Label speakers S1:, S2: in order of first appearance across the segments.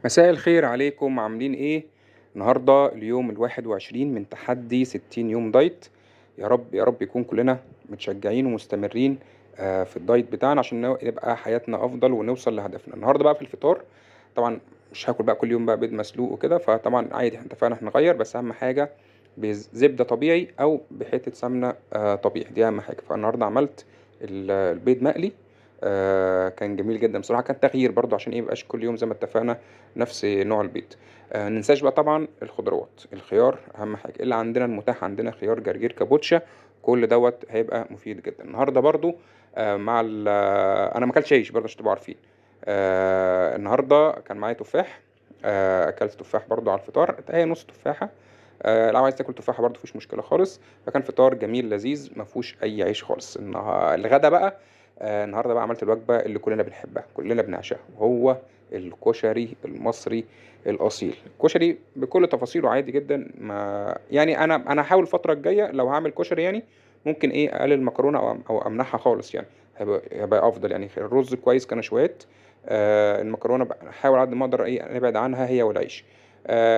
S1: مساء الخير عليكم، عاملين ايه؟ النهارده اليوم ال21 من تحدي 60 يوم دايت. يا رب يا رب يكون كلنا متشجعين ومستمرين في الدايت بتاعنا عشان يبقى حياتنا افضل ونوصل لهدفنا. النهارده بقى في الفطار طبعا مش هاكل بقى كل يوم بقى بيض مسلوق وكده، فطبعا عادي احنا اتفقنا هنغير، بس اهم حاجه بزبده طبيعي او بحته سمنه طبيعي، دي اهم حاجه. فالنهارده عملت البيض مقلي. كان جميل جدا بصراحه، كان تغيير برضو عشان ايه ميبقاش كل يوم زي ما اتفقنا نفس نوع البيض. ننساش بقى طبعا الخضروات، الخيار اهم حاجه اللي عندنا، المتاح عندنا خيار، جرجير، كابوتشا، كل دوت هيبقى مفيد جدا النهارده برضو. مع انا ما اكلتش عيش برضه عشان تبقوا عارفين. النهارده كان معايا تفاح. اكلت تفاح برضو على الفطار، هي نص تفاحه. لو عايز تاكل تفاحه برضو مفيش مشكله خالص. فكان فطار جميل لذيذ ما فيهوش اي عيش خالص. الغدا بقى النهارده بقى عملت الوجبه اللي كلنا بنحبها كلنا بنعشقها، وهو الكشري المصري الاصيل. الكشري بكل تفاصيله عادي جدا، ما يعني انا هحاول الفتره الجايه لو هعمل كشري يعني ممكن ايه اقلل المكرونه او امنعها خالص يعني. هيبقى افضل يعني. الرز كويس كنشويات. المكرونه احاول قد ما اقدر ايه نبعد عنها هي والعيش.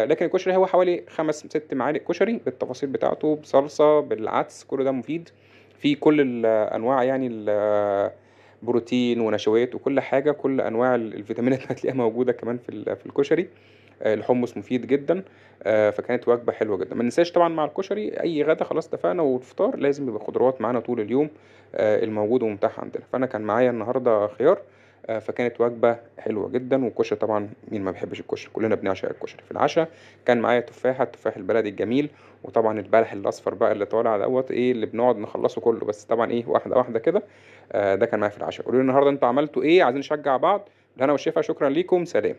S1: لكن الكشري هو حوالي 5 6 معالق كشري بالتفاصيل بتاعته، بصلصه، بالعدس، كل ده مفيد في كل الانواع يعني بروتين ونشويات وكل حاجه، كل انواع الفيتامينات هتلاقيها موجوده كمان في الكشري. الحمص مفيد جدا. فكانت وجبه حلوه جدا. ما ننساش طبعا مع الكشري اي غدا خلاص اتفقنا، والفطار لازم يبقى خضروات معانا طول اليوم الموجود ومتاح عندنا. فانا كان معايا النهارده خيار. فكانت وجبه حلوه جدا. والكشري طبعا مين ما بيحبش الكشري، كلنا بنعشق الكشري. في العشاء كان معايا تفاحه، التفاح البلدي الجميل، وطبعا البلح الاصفر بقى اللي طالع دوت ايه اللي بنقعد نخلصه كله، بس طبعا ايه واحده واحده كده. ده كان معايا في العشاء. قولوا لي النهارده انتوا عملتوا ايه، عايزين نشجع بعض. بالهنا والشفا، شكرا ليكم، سلام.